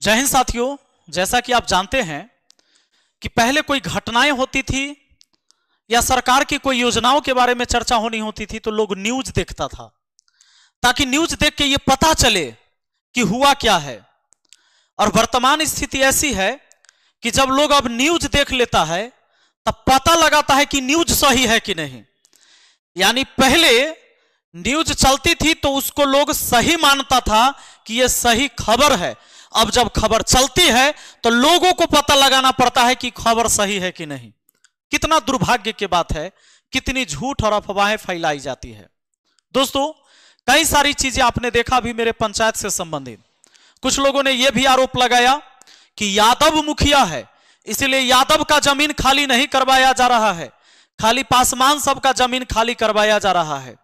जय हिंद साथियों। जैसा कि आप जानते हैं कि पहले कोई घटनाएं होती थी या सरकार की कोई योजनाओं के बारे में चर्चा होनी होती थी तो लोग न्यूज देखता था, ताकि न्यूज देख के ये पता चले कि हुआ क्या है। और वर्तमान स्थिति ऐसी है कि जब लोग अब न्यूज देख लेता है तब पता लगाता है कि न्यूज सही है कि नहीं। यानी पहले न्यूज चलती थी तो उसको लोग सही मानता था कि यह सही खबर है। अब जब खबर चलती है तो लोगों को पता लगाना पड़ता है कि खबर सही है कि नहीं। कितना दुर्भाग्य की बात है, कितनी झूठ और अफवाहें फैलाई जाती है। दोस्तों, कई सारी चीजें आपने देखा भी मेरे पंचायत से संबंधित। कुछ लोगों ने यह भी आरोप लगाया कि यादव मुखिया है, इसलिए यादव का जमीन खाली नहीं करवाया जा रहा है, खाली पासवान सबका जमीन खाली करवाया जा रहा है।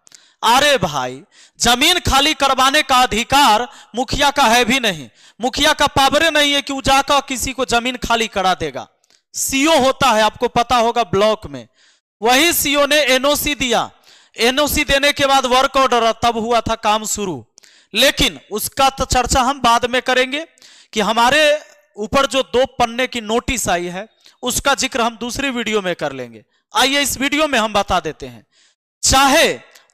अरे भाई, जमीन खाली करवाने का अधिकार मुखिया का है भी नहीं। मुखिया का पावर नहीं है कि वो जाकर किसी को जमीन खाली करा देगा। सीओ होता है, आपको पता होगा, ब्लॉक में। वही सीओ ने एनओसी दिया, एनओसी देने के बाद वर्क ऑर्डर, तब हुआ था काम शुरू। लेकिन उसका तो चर्चा हम बाद में करेंगे कि हमारे ऊपर जो 2 पन्ने की नोटिस आई है उसका जिक्र हम दूसरी वीडियो में कर लेंगे। आइए इस वीडियो में हम बता देते हैं, चाहे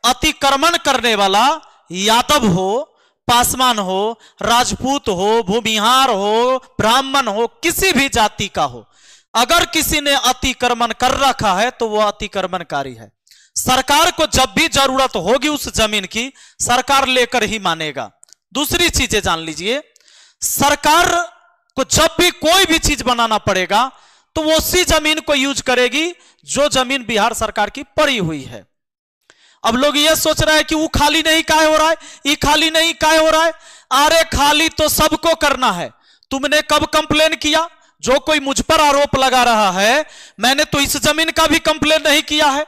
अतिक्रमण करने वाला यादव हो, पासवान हो, राजपूत हो, भूमिहार हो, ब्राह्मण हो, किसी भी जाति का हो, अगर किसी ने अतिक्रमण कर रखा है तो वह अतिक्रमणकारी है। सरकार को जब भी जरूरत होगी उस जमीन की, सरकार लेकर ही मानेगा। दूसरी चीजें जान लीजिए, सरकार को जब भी कोई भी चीज बनाना पड़ेगा तो वो उसी जमीन को यूज करेगी जो जमीन बिहार सरकार की पड़ी हुई है। अब लोग ये सोच रहे हैं कि वो खाली नहीं काहे हो रहा है, ये खाली नहीं काहे हो रहा है। अरे खाली तो सबको करना है। तुमने कब कंप्लेन किया? जो कोई मुझ पर आरोप लगा रहा है, मैंने तो इस जमीन का भी कंप्लेन नहीं किया है,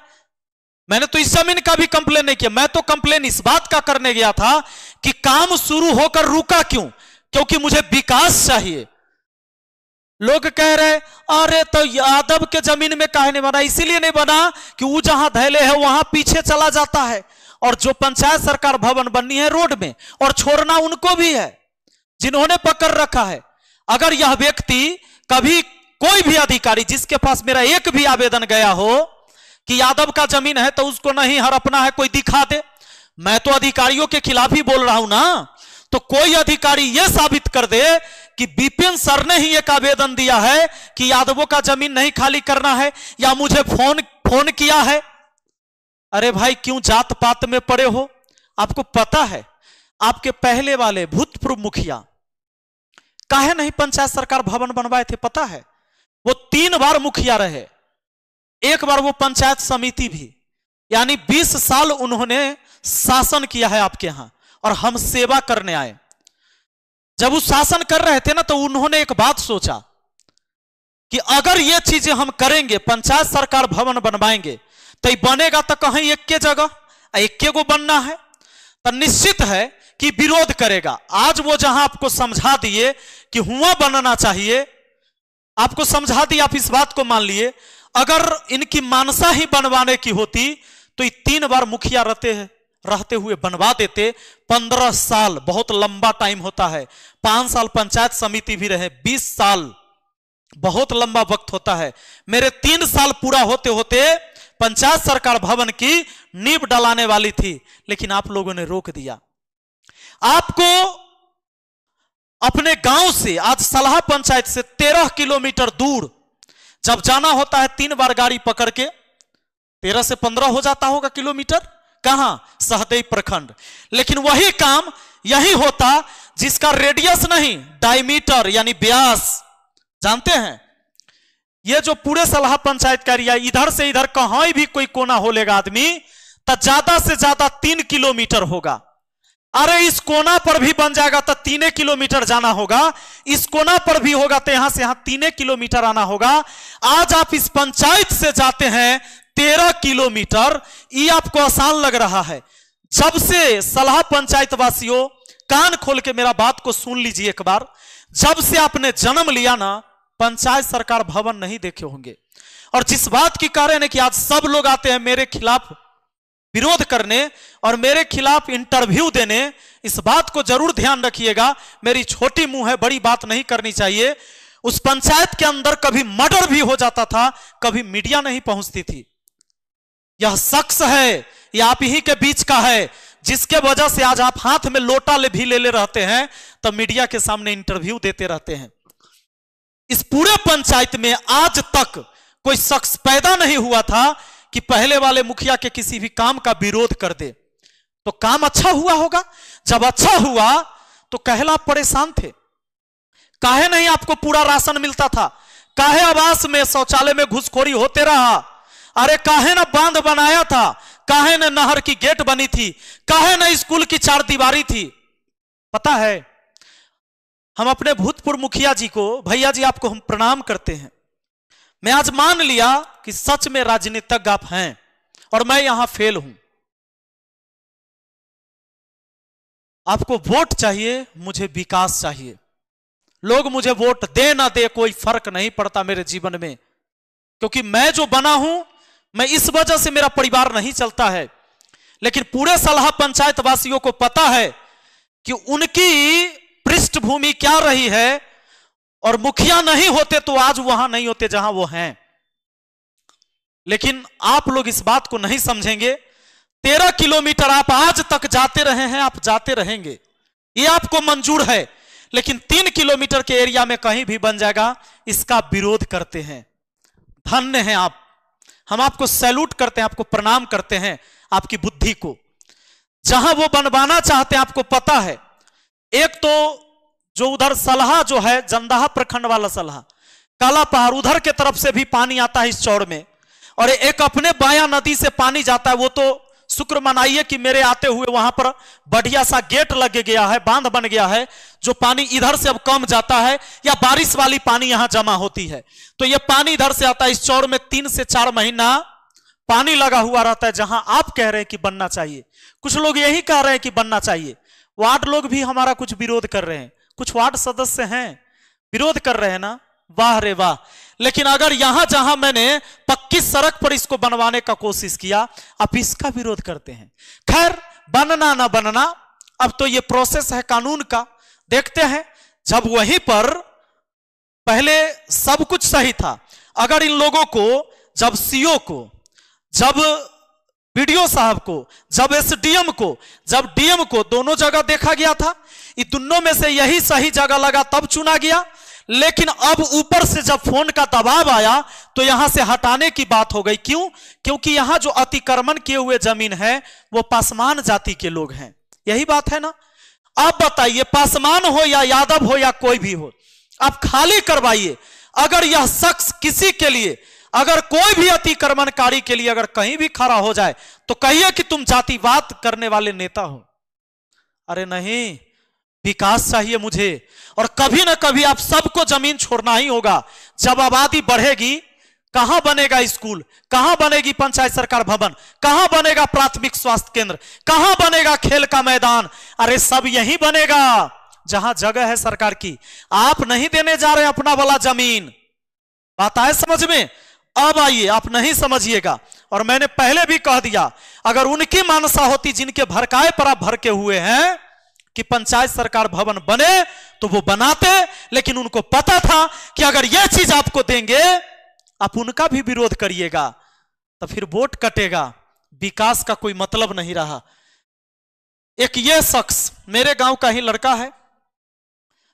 मैंने तो इस जमीन का भी कंप्लेन नहीं किया। मैं तो कंप्लेन इस बात का करने गया था कि काम शुरू होकर रुका क्यों, क्योंकि मुझे विकास चाहिए। लोग कह रहे अरे तो यादव के जमीन में काहे नहीं बना? इसीलिए नहीं बना कि वो जहां धैले है वहां पीछे चला जाता है, और जो पंचायत सरकार भवन बननी है रोड में, और छोड़ना उनको भी है जिन्होंने पकड़ रखा है। अगर यह व्यक्ति कभी, कोई भी अधिकारी जिसके पास मेरा एक भी आवेदन गया हो कि यादव का जमीन है तो उसको नहीं हड़पना है, कोई दिखा दे। मैं तो अधिकारियों के खिलाफ ही बोल रहा हूं ना। तो कोई अधिकारी यह साबित कर दे कि विपिन सर ने ही एक आवेदन दिया है कि यादवों का जमीन नहीं खाली करना है, या मुझे फोन किया है। अरे भाई, क्यों जात पात में पड़े हो? आपको पता है आपके पहले वाले भूतपूर्व मुखिया काहे नहीं पंचायत सरकार भवन बनवाए थे? पता है, वो 3 बार मुखिया रहे, एक बार वो पंचायत समिति भी। यानी 20 साल उन्होंने शासन किया है आपके यहां, और हम सेवा करने आए। जब वो शासन कर रहे थे ना, तो उन्होंने एक बात सोचा कि अगर ये चीजें हम करेंगे, पंचायत सरकार भवन बनवाएंगे, तो ये बनेगा तो कहीं एक के जगह, एक के को बनना है, तो निश्चित है कि विरोध करेगा। आज वो जहां आपको समझा दिए कि हुआ बनना चाहिए, आपको समझा दिया, आप इस बात को मान लिए। अगर इनकी मानसा ही बनवाने की होती तो ये 3 बार मुखिया रहते हुए बनवा देते। 15 साल बहुत लंबा टाइम होता है। 5 साल पंचायत समिति भी रहे, 20 साल बहुत लंबा वक्त होता है। मेरे 3 साल पूरा होते होते पंचायत सरकार भवन की नींव डलाने वाली थी, लेकिन आप लोगों ने रोक दिया। आपको अपने गांव से, आज सलाह पंचायत से 13 किलोमीटर दूर जब जाना होता है, 3 बार गाड़ी पकड़ के 13 से 15 हो जाता होगा किलोमीटर, कहां? सहदेई प्रखंड। लेकिन वही काम यही होता जिसका रेडियस नहीं, डायमीटर यानी व्यास। जानते हैं, ये जो पूरे सलाह पंचायत का एरिया, इधर से इधर कहीं भी कोई कोना हो लेगा आदमी, तो ज्यादा से ज्यादा 3 किलोमीटर होगा। अरे इस कोना पर भी बन जाएगा तो 3 किलोमीटर जाना होगा, इस कोना पर भी होगा तो यहां से यहां 3 किलोमीटर आना होगा। आज आप इस पंचायत से जाते हैं 13 किलोमीटर, ये आपको आसान लग रहा है। जब से सलाह पंचायत वासियों, कान खोल के मेरा बात को सुन लीजिए एक बार, जब से आपने जन्म लिया ना, पंचायत सरकार भवन नहीं देखे होंगे। और जिस बात की कारण है कि आज सब लोग आते हैं मेरे खिलाफ विरोध करने और मेरे खिलाफ इंटरव्यू देने, इस बात को जरूर ध्यान रखिएगा। मेरी छोटी मुंह है, बड़ी बात नहीं करनी चाहिए। उस पंचायत के अंदर कभी मर्डर भी हो जाता था, कभी मीडिया नहीं पहुंचती थी। यह शख्स है, यह आप ही के बीच का है, जिसके वजह से आज आप हाथ में लोटा भी ले रहते हैं, तो मीडिया के सामने इंटरव्यू देते रहते हैं। इस पूरे पंचायत में आज तक कोई शख्स पैदा नहीं हुआ था कि पहले वाले मुखिया के किसी भी काम का विरोध कर दे। तो काम अच्छा हुआ होगा। जब अच्छा हुआ तो कहला आप परेशान थे, काहे नहीं आपको पूरा राशन मिलता था, काहे आवास में शौचालय में घुसखोरी होते रहा, अरे काहे ना बांध बनाया था, काहे ना नहर की गेट बनी थी, काहे ना स्कूल की 4 दीवारी थी। पता है, हम अपने भूतपूर्व मुखिया जी को, भैया जी आपको हम प्रणाम करते हैं। मैं आज मान लिया कि सच में राजनीतिज्ञ आप हैं और मैं यहां फेल हूं। आपको वोट चाहिए, मुझे विकास चाहिए। लोग मुझे वोट दे ना दे कोई फर्क नहीं पड़ता मेरे जीवन में, क्योंकि मैं जो बना हूं, मैं इस वजह से मेरा परिवार नहीं चलता है। लेकिन पूरे सलाह पंचायत वासियों को पता है कि उनकी पृष्ठभूमि क्या रही है, और मुखिया नहीं होते तो आज वहां नहीं होते जहां वो हैं। लेकिन आप लोग इस बात को नहीं समझेंगे। 13 किलोमीटर आप आज तक जाते रहे हैं, आप जाते रहेंगे, ये आपको मंजूर है। लेकिन 3 किलोमीटर के एरिया में कहीं भी बन जाएगा, इसका विरोध करते हैं। धन्य हैं आप, हम आपको सैल्यूट करते हैं, आपको प्रणाम करते हैं, आपकी बुद्धि को। जहां वो बनवाना चाहते हैं आपको पता है। एक तो जो उधर सलहा जो है, जंदाहा प्रखंड वाला सलहा, काला पहाड़, उधर के तरफ से भी पानी आता है इस चौड़ में, और एक अपने बाया नदी से पानी जाता है। वो तो शुक्र मनाइए कि मेरे आते हुए वहां पर बढ़िया सा गेट लग गया है, बांध बन गया है, जो पानी इधर से अब कम जाता है, या बारिश वाली पानी यहां जमा होती है तो ये पानी इधर से आता है। इस चौड़ में 3 से 4 महीना पानी लगा हुआ रहता है, जहां आप कह रहे हैं कि बनना चाहिए। कुछ लोग यही कह रहे हैं कि बनना चाहिए। वार्ड लोग भी हमारा कुछ विरोध कर रहे हैं, कुछ वार्ड सदस्य हैं विरोध कर रहे हैं ना, वाह रे वाह। लेकिन अगर यहां जहां मैंने पक्की सड़क पर इसको बनवाने का कोशिश किया, आप इसका विरोध करते हैं। खैर, बनना ना बनना अब तो ये प्रोसेस है कानून का, देखते हैं। जब वहीं पर पहले सब कुछ सही था, अगर इन लोगों को, जब सीओ को, जब बीडीओ साहब को, जब एसडीएम को, जब डीएम को, दोनों जगह देखा गया था, ये दोनों में से यही सही जगह लगा तब चुना गया। लेकिन अब ऊपर से जब फोन का दबाव आया तो यहां से हटाने की बात हो गई। क्यों? क्योंकि यहां जो अतिक्रमण किए हुए जमीन है वो पासवान जाति के लोग हैं। यही बात है ना। आप बताइए, पासवान हो या यादव हो या कोई भी हो, आप खाली करवाइए। अगर यह शख्स किसी के लिए, अगर कोई भी अतिक्रमणकारी के लिए अगर कहीं भी खड़ा हो जाए तो कहिए कि तुम जातिवाद करने वाले नेता हो। अरे नहीं, विकास चाहिए मुझे, और कभी ना कभी आप सबको जमीन छोड़ना ही होगा। जब आबादी बढ़ेगी, कहां बनेगा स्कूल, कहां बनेगी पंचायत सरकार भवन, कहां बनेगा प्राथमिक स्वास्थ्य केंद्र, कहां बनेगा खेल का मैदान? अरे सब यही बनेगा जहां जगह है सरकार की। आप नहीं देने जा रहे अपना वाला जमीन। बात आए समझ में? अब आइए, आप नहीं समझिएगा। और मैंने पहले भी कह दिया, अगर उनकी मानसा होती जिनके भड़काए पर आप भड़के हुए हैं कि पंचायत सरकार भवन बने, तो वो बनाते। लेकिन उनको पता था कि अगर यह चीज आपको देंगे, आप उनका भी विरोध करिएगा, तो फिर वोट कटेगा, विकास का कोई मतलब नहीं रहा। एक ये शख्स मेरे गांव का ही लड़का है,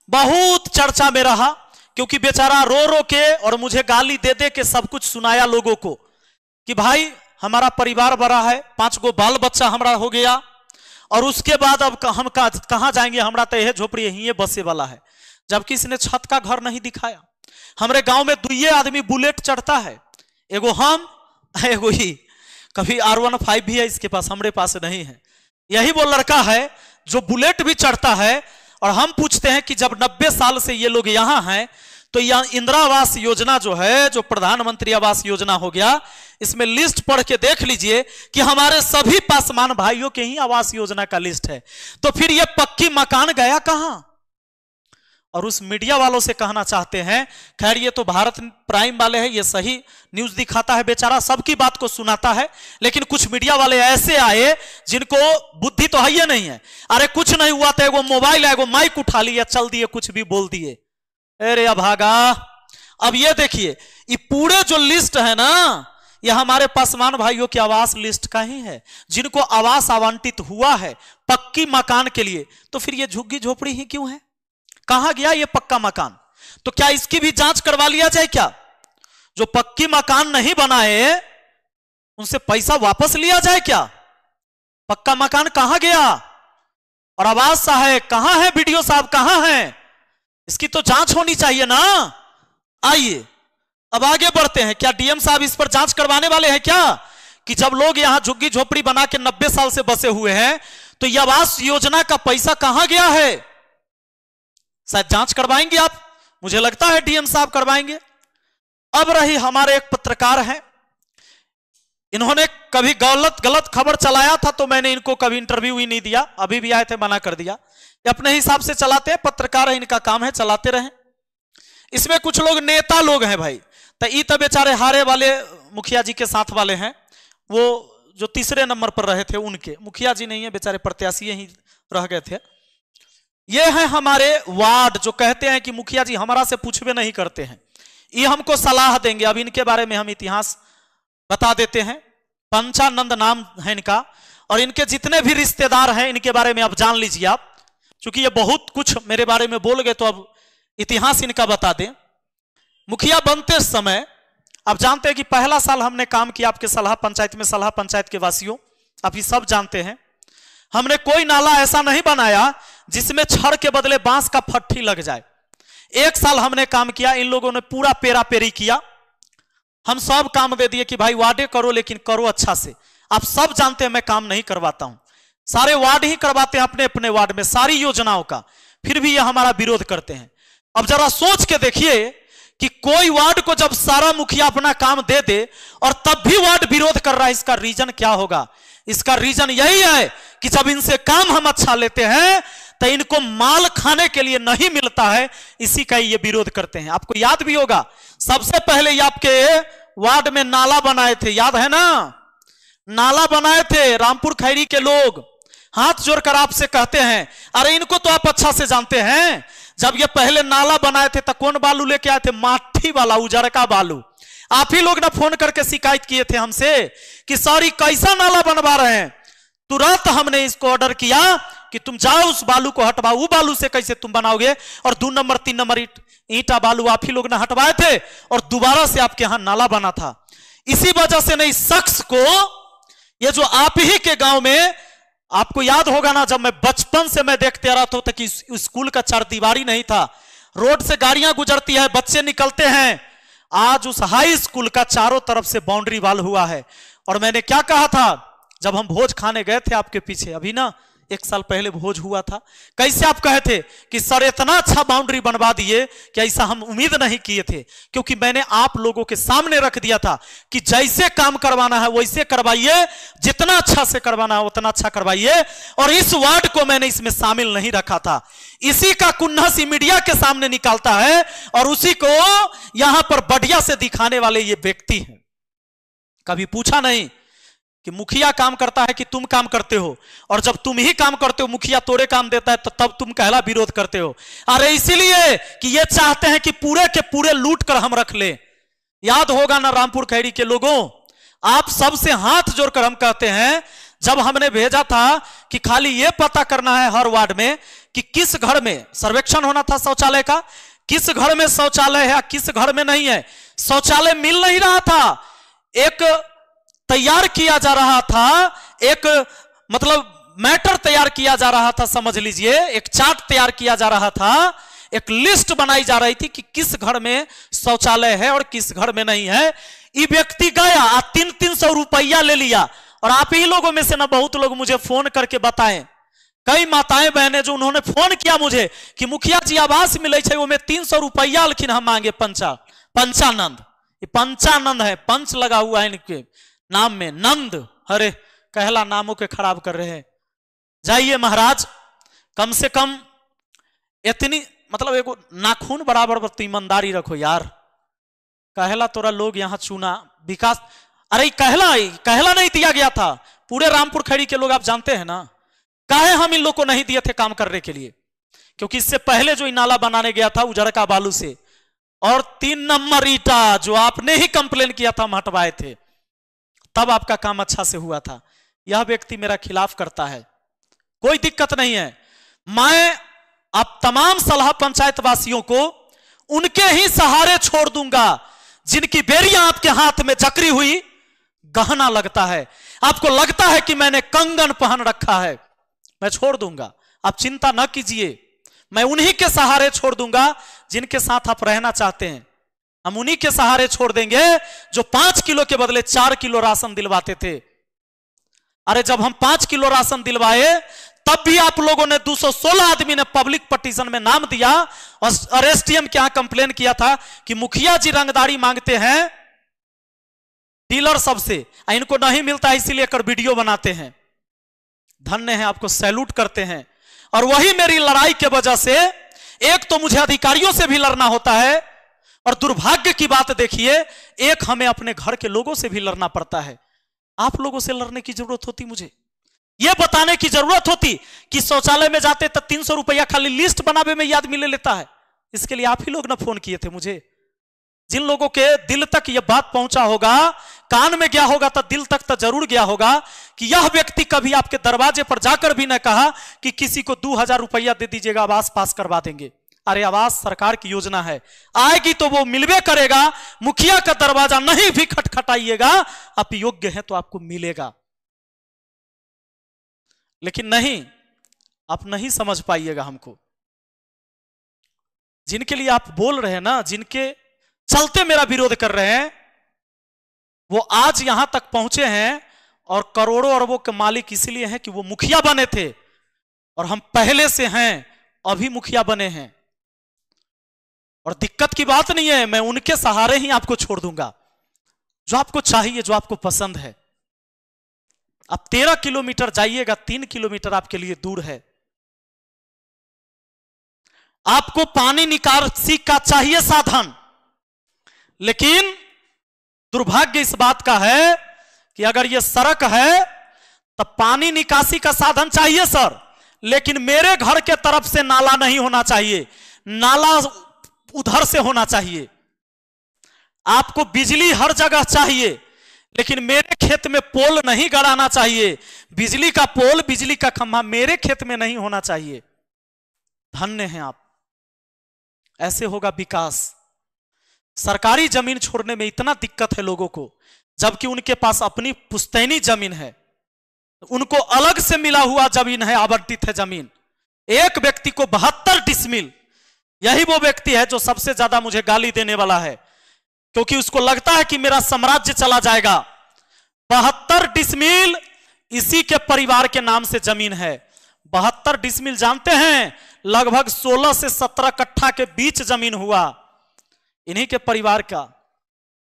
बहुत चर्चा में रहा, क्योंकि बेचारा रो रो के और मुझे गाली दे दे के सब कुछ सुनाया लोगों को कि भाई हमारा परिवार बड़ा है, 5 गो बाल बच्चा हमारा हो गया, और उसके बाद अब हम कहां जाएंगे, हमारा तो यह झोपड़ी यही बसे वाला है। जबकि इसने छत का घर नहीं दिखाया। हमारे गांव में 2 आदमी बुलेट चढ़ता है, एगो हम, एगो ही, कभी R15 भी है इसके पास, हमारे पास नहीं है। यही वो लड़का है जो बुलेट भी चढ़ता है। और हम पूछते हैं कि जब 90 साल से ये लोग यहां हैं, तो यह इंदिरा आवास योजना जो है, जो प्रधानमंत्री आवास योजना हो गया, इसमें लिस्ट पढ़ के देख लीजिए कि हमारे सभी पासवान भाइयों के ही आवास योजना का लिस्ट है। तो फिर ये पक्की मकान गया कहां? और उस मीडिया वालों से कहना चाहते हैं, खैर ये तो भारत प्राइम वाले हैं, ये सही न्यूज दिखाता है, बेचारा सबकी बात को सुनाता है, लेकिन कुछ मीडिया वाले ऐसे आए जिनको बुद्धि तो है ही नहीं है। अरे कुछ नहीं हुआ था, एगो मोबाइल है, एगो माइक उठा लिया, चल दिए, कुछ भी बोल दिए। अरे अभागा, अब ये देखिए, ये पूरे जो लिस्ट है ना, यह हमारे पासवान भाइयों की आवास लिस्ट का ही है, जिनको आवास आवंटित हुआ है पक्की मकान के लिए। तो फिर ये झुग्गी झोपड़ी ही क्यों है? कहां गया ये पक्का मकान? तो क्या इसकी भी जांच करवा लिया जाए क्या? जो पक्की मकान नहीं बनाए उनसे पैसा वापस लिया जाए क्या? पक्का मकान कहां गया? और आवास साहब कहां है? वीडियो साहब कहां है? इसकी तो जांच होनी चाहिए ना। आइए अब आगे बढ़ते हैं। क्या डीएम साहब इस पर जांच करवाने वाले हैं क्या, कि जब लोग यहां झुग्गी झोपड़ी बना के 90 साल से बसे हुए हैं, तो यह आवास योजना का पैसा कहां गया है? शायद जांच करवाएंगे आप, मुझे लगता है डीएम साहब करवाएंगे। अब रही हमारे एक पत्रकार हैं, इन्होंने कभी गलत खबर चलाया था तो मैंने इनको कभी इंटरव्यू ही नहीं दिया, अभी भी आए थे मना कर दिया। ये अपने हिसाब से चलाते हैं, पत्रकार है, इनका काम है, चलाते रहें। इसमें कुछ लोग नेता लोग हैं भाई, तो ये तो बेचारे हारे वाले मुखिया जी के साथ वाले हैं, वो जो तीसरे नंबर पर रहे थे उनके, मुखिया जी नहीं है बेचारे, प्रत्याशी ही रह गए थे। ये हैं हमारे वार्ड जो कहते हैं कि मुखिया जी हमारा से पूछबे नहीं करते हैं, ये हमको सलाह देंगे। अब इनके बारे में हम इतिहास बता देते हैं। पंचानंद नाम है इनका, और इनके जितने भी रिश्तेदार हैं इनके बारे में अब जान लीजिए आप, क्योंकि ये बहुत कुछ मेरे बारे में बोल गए, तो अब इतिहास इनका बता दें। मुखिया बनते समय आप जानते हैं कि पहला साल हमने काम किया आपके सलाह पंचायत में, सलाह पंचायत के वासियों आप ये सब जानते हैं, हमने कोई नाला ऐसा नहीं बनाया जिसमें छड़ के बदले बांस का फट्टी लग जाए। एक साल हमने काम किया, इन लोगों ने पूरा पेरा पेरी किया, हम सब काम दे दिए कि भाई वार्डे करो, लेकिन करो अच्छा से। आप सब जानते हैं मैं काम नहीं करवाता हूं, सारे वार्ड ही करवाते हैं अपने अपने वार्ड में सारी योजनाओं का, फिर भी ये हमारा विरोध करते हैं। अब जरा सोच के देखिए कि कोई वार्ड को जब सारा मुखिया अपना काम दे दे और तब भी वार्ड विरोध कर रहा है, इसका रीजन क्या होगा? इसका रीजन यही है कि जब इनसे काम हम अच्छा लेते हैं तो इनको माल खाने के लिए नहीं मिलता है, इसी का ये विरोध करते हैं। आपको याद भी होगा, सबसे पहले ये आपके वार्ड में नाला बनाए थे, याद है ना? नाला बनाए थे रामपुर खैरी के लोग, हाथ जोड़कर आपसे कहते हैं, अरे इनको तो आप अच्छा से जानते हैं, जब ये पहले नाला बनाए थे तो कौन बालू लेके आए थे? माठी वाला, उजड़का बालू। आप ही लोग ना फोन करके शिकायत किए थे हमसे कि सॉरी कैसा नाला बनवा रहे हैं। तुरंत हमने इसको ऑर्डर किया कि तुम जाओ उस बालू को हटवाओ, वो बालू से कैसे तुम बनाओगे? और 2 नंबर 3 नंबर ईंटा बालू आप ही लोग ने हटवाए थे और दोबारा से आपके यहां नाला बना था। इसी वजह से नहीं शख्स को, ये जो आप ही के गांव में, आपको याद होगा ना, जब मैं बचपन से मैं देखते रहा था कि स्कूल का 4 दीवारी नहीं था, रोड से गाड़ियां गुजरती है, बच्चे निकलते हैं, आज उस हाई स्कूल का चारों तरफ से बाउंड्री वाल हुआ है। और मैंने क्या कहा था जब हम भोज खाने गए थे आपके पीछे, अभी ना 1 साल पहले भोज हुआ था, कैसे आप कहे थे कि सर इतना अच्छा बाउंड्री बनवा दिए कि ऐसा हम उम्मीद नहीं किए थे, क्योंकि मैंने आप लोगों के सामने रख दिया था कि जैसे काम करवाना है वैसे करवाइए, जितना अच्छा से करवाना है उतना अच्छा करवाइए। और इस वार्ड को मैंने इसमें शामिल नहीं रखा था। इसी का कुन्नस मीडिया के सामने निकालता है और उसी को यहां पर बढ़िया से दिखाने वाले ये व्यक्ति हैं। कभी पूछा नहीं कि मुखिया काम करता है कि तुम काम करते हो, और जब तुम ही काम करते हो मुखिया तोड़े काम देता है तो तब तुम कहला विरोध करते हो। अरे इसीलिए कि ये चाहते हैं कि पूरे के पूरे लूट कर हम रख ले। याद होगा ना रामपुर खैरी के लोगों, आप सबसे हाथ जोड़कर हम कहते हैं, जब हमने भेजा था कि खाली ये पता करना है हर वार्ड में कि किस घर में सर्वेक्षण होना था शौचालय का, किस घर में शौचालय है, किस घर में नहीं है। शौचालय मिल नहीं रहा था, एक तैयार किया जा रहा था, एक मतलब मैटर तैयार किया जा रहा था, समझ लीजिए एक चार्ट तैयार किया जा रहा था, एक लिस्ट बनाई जा रही थी कि किस घर में शौचालय है और किस घर में नहीं है। ये व्यक्ति गया 300 रुपया ले लिया, और आप ही लोगों में से ना बहुत लोग मुझे फोन करके बताएं, कई माताएं बहनें जो उन्होंने फोन किया मुझे कि मुखिया जी आवास मिले छे, वो में 300 रुपया लेकिन हम मांगे। पंचानंद, ये पंचानंद है, पंच लगा हुआ है इनके नाम में, नंद, अरे कहला नामों के खराब कर रहे हैं। जाइए महाराज, कम से कम इतनी मतलब एगो नाखून बराबर तो ईमानदारी रखो यार। कहला तोरा लोग यहाँ चुना विकास, अरे कहला नहीं दिया गया था। पूरे रामपुर खड़ी के लोग आप जानते हैं ना, काहे हम इन लोग को नहीं दिए थे काम करने के लिए? क्योंकि इससे पहले जो नाला बनाने गया था उजड़का बालू से, और 3 नंबर ईटा जो आपने ही कंप्लेन किया था हम हटवाए थे, तब आपका काम अच्छा से हुआ था। यह व्यक्ति मेरा खिलाफ करता है, कोई दिक्कत नहीं है। मैं अब तमाम सलाह पंचायत वासियों को उनके ही सहारे छोड़ दूंगा जिनकी बेरियां आपके हाथ में जकड़ी हुई गहना लगता है, आपको लगता है कि मैंने कंगन पहन रखा है, मैं छोड़ दूंगा, आप चिंता न कीजिए। मैं उन्हीं के सहारे छोड़ दूंगा जिनके साथ आप रहना चाहते हैं। हम उन्हीं के सहारे छोड़ देंगे जो 5 किलो के बदले 4 किलो राशन दिलवाते थे। अरे जब हम 5 किलो राशन दिलवाए तब भी आप लोगों ने 216 आदमी ने पब्लिक पटिशन में नाम दिया और एसडीएम के यहां कंप्लेन किया था कि मुखिया जी रंगदारी मांगते हैं डीलर सबसे, इनको नहीं मिलता इसीलिए कर वीडियो बनाते हैं। धन्य है, आपको सैल्यूट करते हैं। और वही मेरी लड़ाई के वजह से एक तो मुझे अधिकारियों से भी लड़ना होता है, और दुर्भाग्य की बात देखिए एक हमें अपने घर के लोगों से भी लड़ना पड़ता है। आप लोगों से लड़ने की जरूरत होती, मुझे यह बताने की जरूरत होती कि शौचालय में जाते तो 300 रुपया खाली लिस्ट बनावे में आदमी ले लेता है। इसके लिए आप ही लोग ना फोन किए थे मुझे। जिन लोगों के दिल तक यह बात पहुंचा होगा, कान में गया होगा तो दिल तक तो जरूर गया होगा कि यह व्यक्ति कभी आपके दरवाजे पर जाकर भी न कहा कि किसी को 2000 रुपया दे दीजिएगा, आवास पास करवा देंगे। अरे आवास सरकार की योजना है, आएगी तो वो मिलवे करेगा। मुखिया का दरवाजा नहीं भी खटखटाइएगा, आप योग्य हैं तो आपको मिलेगा। लेकिन नहीं, आप नहीं समझ पाइएगा हमको। जिनके लिए आप बोल रहे हैं ना, जिनके चलते मेरा विरोध कर रहे हैं, वो आज यहां तक पहुंचे हैं और करोड़ों अरबों के मालिक इसलिए हैं कि वो मुखिया बने थे, और हम पहले से हैं, अभी मुखिया बने हैं। और दिक्कत की बात नहीं है, मैं उनके सहारे ही आपको छोड़ दूंगा। जो आपको चाहिए, जो आपको पसंद है। आप 13 किलोमीटर जाइएगा, 3 किलोमीटर आपके लिए दूर है। आपको पानी निकासी का चाहिए साधन, लेकिन दुर्भाग्य इस बात का है कि अगर यह सड़क है तो पानी निकासी का साधन चाहिए सर, लेकिन मेरे घर के तरफ से नाला नहीं होना चाहिए, नाला उधर से होना चाहिए। आपको बिजली हर जगह चाहिए, लेकिन मेरे खेत में पोल नहीं गड़ाना चाहिए। बिजली का पोल, बिजली का खंभा मेरे खेत में नहीं होना चाहिए। धन्य हैं आप, ऐसे होगा विकास। सरकारी जमीन छोड़ने में इतना दिक्कत है लोगों को, जबकि उनके पास अपनी पुश्तैनी जमीन है, उनको अलग से मिला हुआ जमीन है, आवंटित है जमीन। एक व्यक्ति को 72 डिसमिल, यही वो व्यक्ति है जो सबसे ज्यादा मुझे गाली देने वाला है, क्योंकि उसको लगता है कि मेरा साम्राज्य चला जाएगा। 72 डिसमिल इसी के परिवार के नाम से जमीन है। 72 डिसमिल जानते हैं, लगभग 16 से 17 कट्ठा के बीच जमीन हुआ। इन्हीं के परिवार का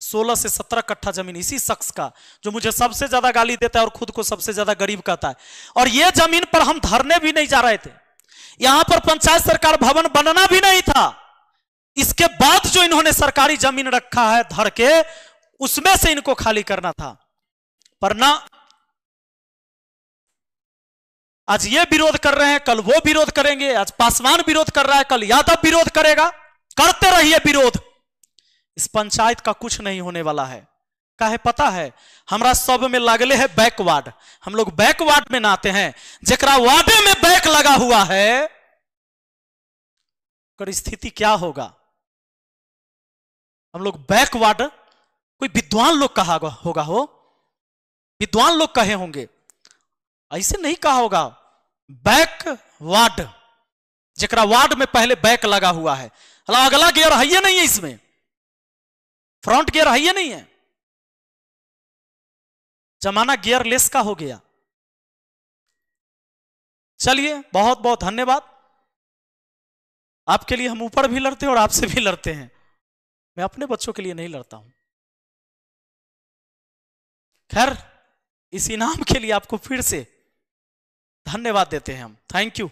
16 से 17 कट्ठा जमीन, इसी शख्स का जो मुझे सबसे ज्यादा गाली देता है और खुद को सबसे ज्यादा गरीब कहता है। और ये जमीन पर हम धरने भी नहीं जा रहे थे, यहां पर पंचायत सरकार भवन बनना भी नहीं था। इसके बाद जो इन्होंने सरकारी जमीन रखा है धर के, उसमें से इनको खाली करना था, पर ना। आज ये विरोध कर रहे हैं, कल वो विरोध करेंगे। आज पासवान विरोध कर रहा है, कल यादव विरोध करेगा। करते रहिए विरोध, इस पंचायत का कुछ नहीं होने वाला है। काहे पता है, हमरा सब में लगले है बैकवार्ड, हम लोग बैकवार्ड में ना आते हैं। जेकरा वार्डे में बैक लगा हुआ है, कर स्थिति क्या होगा। हम लोग बैकवार्ड, कोई विद्वान लोग कहा होगा, हो विद्वान लोग कहे होंगे, ऐसे नहीं कहा होगा। बैकवार्ड, जेकरा वार्ड में पहले बैक लगा हुआ है। अगला गियर है ये नहीं है, इसमें फ्रंट गियर है ये नहीं है। जमाना गियरलेस का हो गया। चलिए, बहुत बहुत धन्यवाद। आपके लिए हम ऊपर भी लड़ते हैं और आपसे भी लड़ते हैं। मैं अपने बच्चों के लिए नहीं लड़ता हूं। खैर, इस इनाम के लिए आपको फिर से धन्यवाद देते हैं हम। Thank you.